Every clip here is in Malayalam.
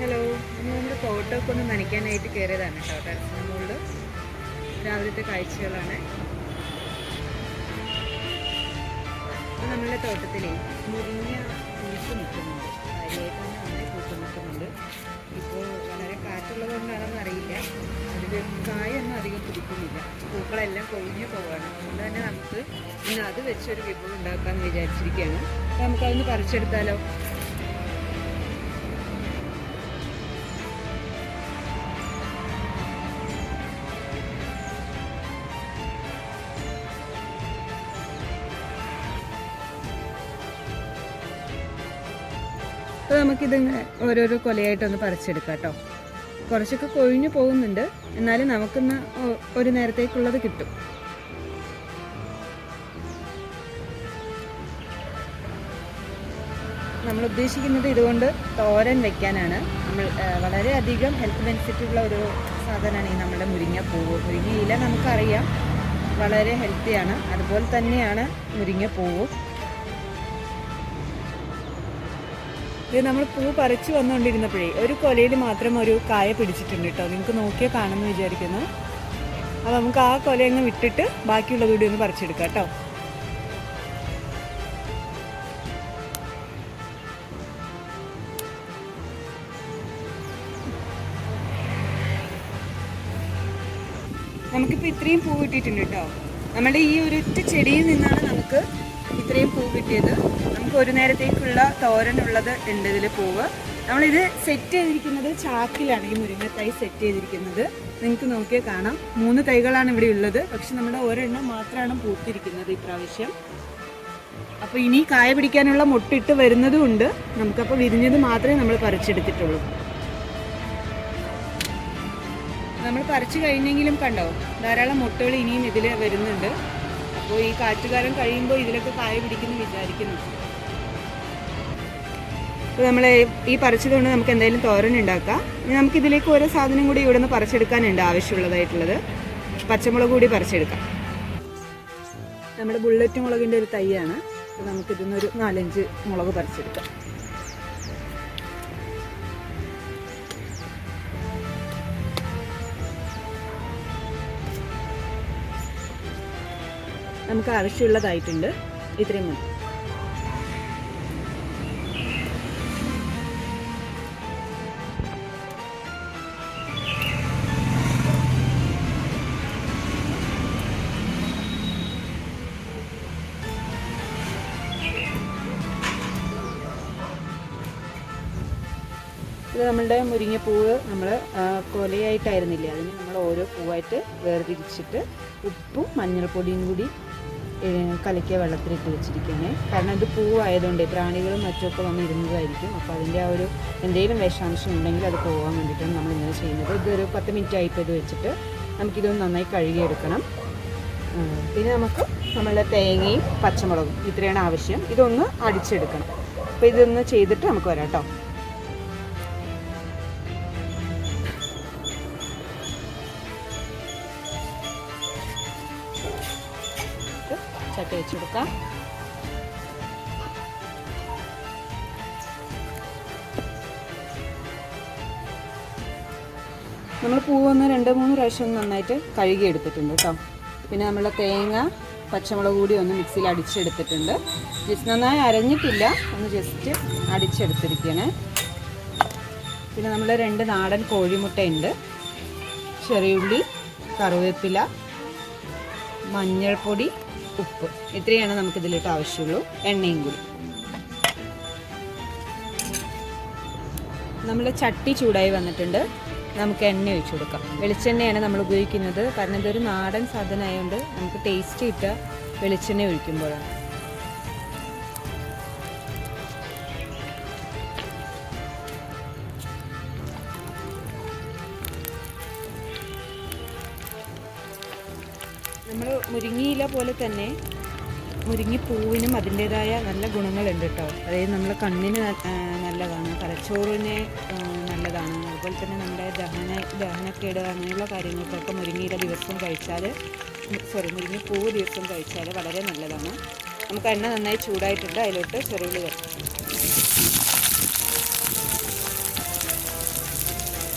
ഹലോ, ഇന്ന് നമ്മുടെ തോട്ടമൊക്കെ ഒന്ന് നനയ്ക്കാനായിട്ട് കയറിയതാണ് കേട്ടോ. ടെറസിന് മുകളിൽ രാവിലത്തെ കാഴ്ചകളാണ്. അപ്പോൾ നമ്മളുടെ തോട്ടത്തിലെ മുരിങ്ങ പൂത്ത് നിൽക്കുന്നുണ്ട്. കാര്യമായിട്ട് തന്നെ നന്നായി പൂത്ത് നിൽക്കുന്നുണ്ട്. ഇപ്പോൾ വളരെ കാറ്റുള്ളത് കൊണ്ടാണെന്ന് അറിയില്ല, അതിൽ കായൊന്നും അധികം പിടിക്കുന്നില്ല. പൂക്കളെല്ലാം കൊഴിഞ്ഞു പോവുകയാണ്. അതുകൊണ്ട് തന്നെ നമുക്ക് ഇന്ന് അത് വെച്ചൊരു വിഭവം ഉണ്ടാക്കാമെന്ന് വിചാരിച്ചിരിക്കുകയാണ്. അപ്പോൾ നമുക്കതൊന്ന് പറിച്ചെടുത്താലോ? അപ്പോൾ നമുക്കിതിങ്ങനെ ഓരോരോ കൊലയായിട്ടൊന്ന് പറിച്ചെടുക്കാം കേട്ടോ. കുറച്ചൊക്കെ കൊഴിഞ്ഞു പോകുന്നുണ്ട്, എന്നാലും നമുക്കിന്ന് ഒരു നേരത്തേക്കുള്ളത് കിട്ടും. നമ്മൾ ഉദ്ദേശിക്കുന്നത് ഇതുകൊണ്ട് തോരൻ വെക്കാനാണ്. നമ്മൾ വളരെയധികം ഹെൽത്ത് ബെനിഫിറ്റുള്ള ഒരു സാധനമാണ് ഈ നമ്മുടെ മുരിങ്ങപ്പൂവ്. മുരിങ്ങയില നമുക്കറിയാം വളരെ ഹെൽത്തിയാണ്, അതുപോലെ തന്നെയാണ് മുരിങ്ങപ്പൂവും. ഇത് നമ്മൾ പൂ പറിച്ചു വന്നുകൊണ്ടിരുന്നപ്പോഴേ ഒരു കൊലയിൽ മാത്രം ഒരു കായ പിടിച്ചിട്ടുണ്ട് കേട്ടോ. നിങ്ങൾക്ക് നോക്കിയാൽ കാണുമെന്ന് വിചാരിക്കുന്നു. അപ്പോൾ നമുക്ക് ആ കൊലയങ്ങ് വിട്ടിട്ട് ബാക്കിയുള്ളത് കൂടി ഒന്ന് പറിച്ചെടുക്കാം കേട്ടോ. നമുക്കിപ്പോൾ ഇത്രയും പൂ കിട്ടിയിട്ടുണ്ട് കേട്ടോ. നമ്മുടെ ഈ ഒരൊറ്റ ചെടിയിൽ നിന്നാണ് നമുക്ക് ഇത്രയും പൂ കിട്ടിയത്. നമുക്ക് ഒരു നേരത്തേക്കുള്ള തോരനുള്ളത് ഉണ്ട് ഇതിൽ പൂവ്. നമ്മളിത് സെറ്റ് ചെയ്തിരിക്കുന്നത് ചാക്കിലാണ്. ഈ മുരിങ്ങത്തൈ സെറ്റ് ചെയ്തിരിക്കുന്നത് നിങ്ങൾക്ക് നോക്കിയാൽ കാണാം. 3 തൈകളാണ് ഇവിടെ ഉള്ളത്, പക്ഷെ നമ്മുടെ ഒരെണ്ണം മാത്രമാണ് പൂത്തിരിക്കുന്നത് ഇപ്രാവശ്യം. അപ്പോൾ ഇനി കായ പിടിക്കാനുള്ള മുട്ടിട്ട് വരുന്നതും ഉണ്ട്. നമുക്കപ്പോൾ വിരിഞ്ഞത് മാത്രമേ നമ്മൾ പറിച്ചെടുത്തിട്ടുള്ളൂ. നമ്മൾ പറിച്ചു കഴിഞ്ഞെങ്കിലും കണ്ടോ, ധാരാളം മുട്ടകൾ ഇനിയും ഇതിൽ വരുന്നുണ്ട്. അപ്പോൾ ഈ കാറ്റുകാലം കഴിയുമ്പോൾ ഇതിലൊക്കെ കായ പിടിക്കുന്നു വിചാരിക്കുന്നു. അപ്പോൾ നമ്മൾ ഈ പറിച്ചതുകൊണ്ട് നമുക്ക് എന്തായാലും തോരൻ ഉണ്ടാക്കാം. ഇനി നമുക്കിതിലേക്ക് ഓരോ സാധനം കൂടി ഇവിടെ നിന്ന് പറിച്ചെടുക്കാനുണ്ട് ആവശ്യമുള്ളതായിട്ടുള്ളത്. പച്ചമുളക് കൂടി പറിച്ചെടുക്കാം. നമ്മുടെ ബുള്ളറ്റ് മുളകിൻ്റെ ഒരു തൈയാണ്. അപ്പോൾ നമുക്കിതിന്നൊരു 4-5 മുളക് പറിച്ചെടുക്കാം. നമുക്ക് ആവശ്യമുള്ളതായിട്ടുണ്ട്, ഇത്രയും മതി. ഇത് നമ്മളുടെ മുരിങ്ങപ്പൂവ് നമ്മൾ കൊലയായിട്ടായിരുന്നില്ലേ, അതിന് നമ്മൾ ഓരോ പൂവായിട്ട് വേർതിരിച്ചിട്ട് ഉപ്പും മഞ്ഞൾപ്പൊടിയും കൂടി കലക്കിയ വെള്ളത്തിലിട്ട് വെച്ചിരിക്കുകയാണ്. കാരണം ഇത് പൂവായതുകൊണ്ട് പ്രാണികളും മറ്റുമൊക്കെ വന്ന് ഇരുന്നതായിരിക്കും. അപ്പോൾ അതിൻ്റെ ആ ഒരു എന്തെങ്കിലും വിഷാംശം ഉണ്ടെങ്കിൽ അത് പോകാൻ വേണ്ടിയിട്ടാണ് നമ്മളിങ്ങനെ ചെയ്യുന്നത്. ഇതൊരു 10 മിനിറ്റ് ആയിപ്പോൾ ഇത് വെച്ചിട്ട് നമുക്കിതൊന്ന് നന്നായി കഴുകിയെടുക്കണം. പിന്നെ നമുക്ക് നമ്മളുടെ തേങ്ങയും പച്ചമുളകും ഇത്രയാണ് ആവശ്യം. ഇതൊന്ന് അടിച്ചെടുക്കണം. അപ്പോൾ ഇതൊന്ന് ചെയ്തിട്ട് നമുക്ക് വരാം കേട്ടോ. ചട്ടി വെച്ചെടുക്കാം. നമ്മൾ പൂവൊന്ന് 2-3 പ്രാവശ്യം നന്നായിട്ട് കഴുകി എടുത്തിട്ടുണ്ട് കേട്ടോ. പിന്നെ നമ്മളെ തേങ്ങ പച്ചമുളക് കൂടി ഒന്ന് മിക്സിയിൽ അടിച്ചെടുത്തിട്ടുണ്ട്. ജസ്റ്റ് നന്നായി അരഞ്ഞിട്ടില്ല, ഒന്ന് ജസ്റ്റ് അടിച്ചെടുത്തിരിക്കുകയാണ്. പിന്നെ നമ്മൾ 2 നാടൻ കോഴിമുട്ടയുണ്ട്, ചെറിയുള്ളി, കറിവേപ്പില, മഞ്ഞൾപ്പൊടി, ഉപ്പ്, ഇത്രയാണ് നമുക്കിതിലിട്ട് ആവശ്യമുള്ളൂ. എണ്ണയും കൂടി. നമ്മൾ ചട്ടി ചൂടായി വന്നിട്ടുണ്ട്. നമുക്ക് എണ്ണ ഒഴിച്ചു കൊടുക്കാം. വെളിച്ചെണ്ണയാണ് നമ്മൾ ഉപയോഗിക്കുന്നത്, കാരണം ഇതൊരു നാടൻ സാധനമായതുകൊണ്ട് നമുക്ക് ടേസ്റ്റ് കിട്ടുക വെളിച്ചെണ്ണ ഒഴിക്കുമ്പോഴാണ്. നമ്മൾ മുരിങ്ങയില പോലെ തന്നെ മുരിങ്ങപ്പൂവിനും അതിൻ്റേതായ നല്ല ഗുണങ്ങളുണ്ട് കേട്ടോ. അതായത് നമ്മുടെ കണ്ണിന് നല്ലതാണ്, തലച്ചോറിന് നല്ലതാണ്, അതുപോലെ തന്നെ നമ്മുടെ ദഹനക്കേട് അങ്ങനെയുള്ള കാര്യങ്ങൾക്കൊക്കെ മുരിങ്ങയില ദിവസം കഴിച്ചാൽ മുരിങ്ങപ്പൂവ് ദിവസം കഴിച്ചാൽ വളരെ നല്ലതാണ്. നമുക്ക് എണ്ണ നന്നായി ചൂടായിട്ടുണ്ട്, അതിലോട്ട് ചെറുള്ളി വെക്കാം.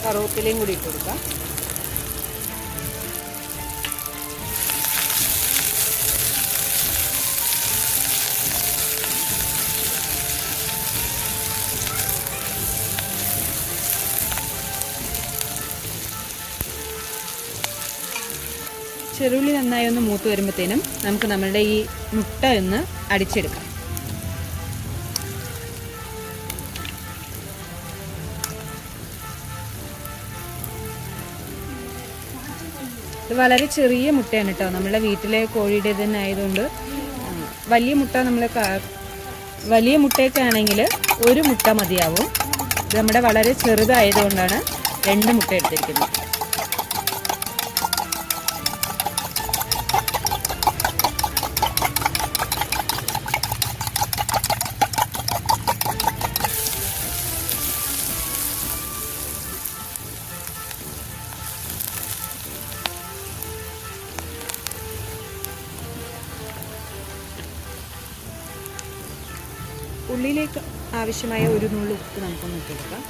കറുവേപ്പിലയും കൂടി ഇട്ട് കൊടുക്കാം. ചെറുള്ളി നന്നായി ഒന്ന് മൂത്ത് വരുമ്പോഴത്തേനും നമുക്ക് നമ്മളുടെ ഈ മുട്ട ഒന്ന് അടിച്ചെടുക്കാം. ഇത് വളരെ ചെറിയ മുട്ടയാണ് കേട്ടോ, നമ്മളുടെ വീട്ടിലെ കോഴിയുടെ തന്നെ ആയതുകൊണ്ട്. വലിയ മുട്ടയൊക്കെ ആണെങ്കിൽ ഒരു മുട്ട മതിയാവും. ഇത് നമ്മുടെ വളരെ ചെറുതായതുകൊണ്ടാണ് 2 മുട്ട എടുത്തിരിക്കുന്നത്. ഉള്ളിലേക്ക് ആവശ്യമായ ഒരു നുള്ളു ഉപ്പ് നമുക്കൊന്ന് ഇട്ടെടുക്കാം.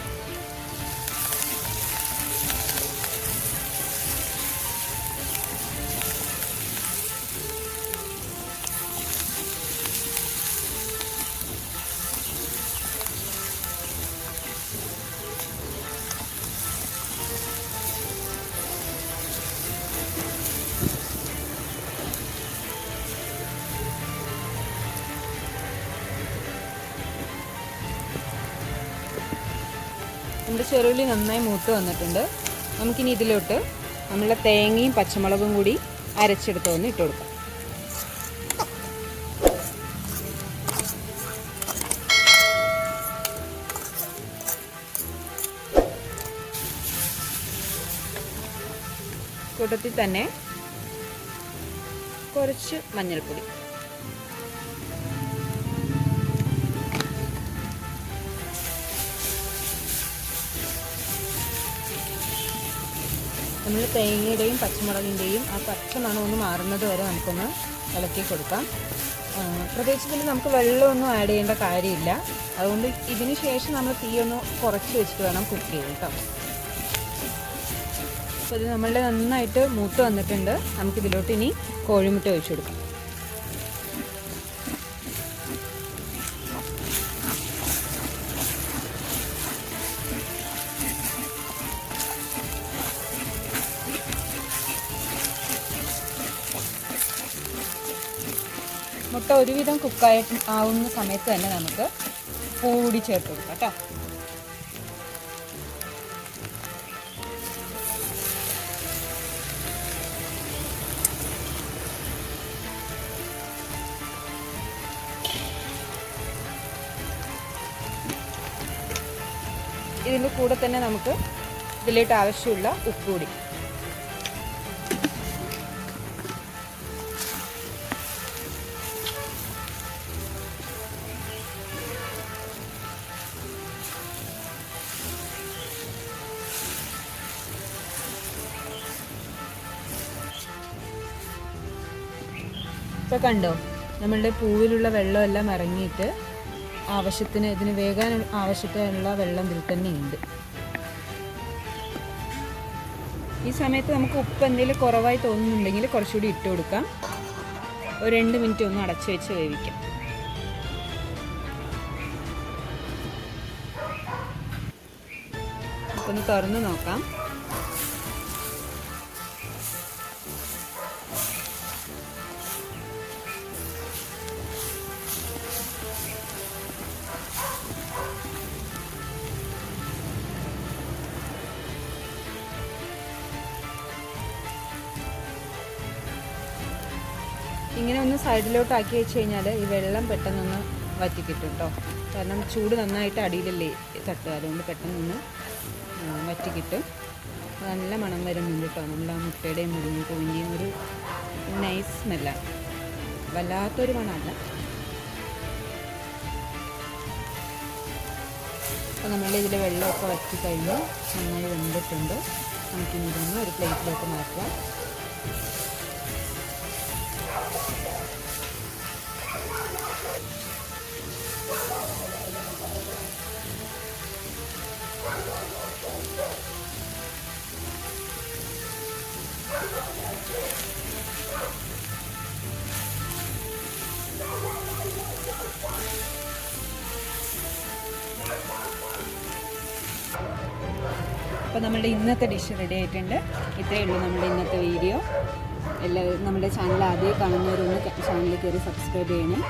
നമ്മുടെ ചെറുള്ളി നന്നായി മൂത്ത് വന്നിട്ടുണ്ട്. നമുക്കിനി ഇതിലോട്ട് നമ്മളുടെ തേങ്ങയും പച്ചമുളകും കൂടി അരച്ചെടുത്തൊന്ന് ഇട്ട് കൊടുക്കാം. കൂട്ടത്തിൽ തന്നെ കുറച്ച് മഞ്ഞൾപ്പൊടി, നമ്മൾ തേങ്ങയുടെയും പച്ചമുളകിൻ്റെയും ആ പച്ച മണം ഒന്ന് മാറുന്നത് വരെ നമുക്കൊന്ന് ഇളക്കി കൊടുക്കാം. പ്രത്യേകിച്ച് ഇതിൽ നമുക്ക് വെള്ളമൊന്നും ആഡ് ചെയ്യേണ്ട കാര്യമില്ല. അതുകൊണ്ട് ഇതിന് ശേഷം നമ്മൾ തീയൊന്ന് കുറച്ച് വെച്ചിട്ട് വേണം കുക്ക് ചെയ്യാൻ കേട്ടോ. അപ്പോൾ ഇത് നമ്മളുടെ നന്നായിട്ട് മൂത്ത് വന്നിട്ടുണ്ട്. നമുക്കിതിലോട്ട് ഇനി കോഴിമുട്ട ഒഴിച്ചു കൊടുക്കാം. മുട്ട ഒരുവിധം ആവുന്ന സമയത്ത് തന്നെ നമുക്ക് ഉപ്പ് കൂടി ചേർത്ത് കൊടുക്കാം കേട്ടോ. ഇതിൻ്റെ കൂടെ തന്നെ നമുക്ക് ഇതിലേക്ക് ആവശ്യമുള്ള ഉപ്പ് കൂടി. ഇപ്പോൾ കണ്ടോ, നമ്മളുടെ പൂവിലുള്ള വെള്ളമെല്ലാം ഇറങ്ങിയിട്ട് ഇതിന് വേകാൻ ആവശ്യത്തിനുള്ള വെള്ളം ഇതിൽ തന്നെ ഉണ്ട്. ഈ സമയത്ത് നമുക്ക് ഉപ്പ് എന്തെങ്കിലും കുറവായി തോന്നുന്നുണ്ടെങ്കിൽ കുറച്ചുകൂടി ഇട്ട് കൊടുക്കാം. ഒരു 2 മിനിറ്റ് ഒന്ന് അടച്ചു വെച്ച് വേവിക്കാം. ഒന്ന് തുറന്ന് നോക്കാം. ഇങ്ങനെ ഒന്ന് സൈഡിലോട്ട് ആക്കി വെച്ച് കഴിഞ്ഞാൽ ഈ വെള്ളം പെട്ടെന്നൊന്ന് വറ്റി കിട്ടും കേട്ടോ. കാരണം ചൂട് നന്നായിട്ട് അടിയിലല്ലേ തട്ടുക, അതുകൊണ്ട് പെട്ടെന്നൊന്ന് വറ്റി കിട്ടും. നല്ല മണം വരുന്നുണ്ട് കേട്ടോ. നമ്മൾ ആ മുട്ടയുടെയും മുരിങ്ങ കോഴിൻ്റെയും ഒരു നൈസ് സ്മെല്ലാണ്, വല്ലാത്തൊരു മണമല്ല. അപ്പോൾ നമ്മളുടെ ഇതിൽ വെള്ളമൊക്കെ വറ്റി കഴിഞ്ഞ് നന്നായി വെന്തിട്ടുണ്ട്. നമുക്കിനി ഇതൊന്ന് ഒരു പ്ലേറ്റിലോട്ട് മാറ്റാം. അപ്പോൾ നമ്മുടെ ഇന്നത്തെ ഡിഷ് റെഡി ആയിട്ടുണ്ട്. ഇത്രയേ ഉള്ളൂ നമ്മുടെ ഇന്നത്തെ വീഡിയോ. എല്ലാവരും നമ്മുടെ ചാനൽ ആദ്യം കാണുന്നവരൊന്ന് ചാനലിൽ കയറി സബ്സ്ക്രൈബ് ചെയ്യണേ.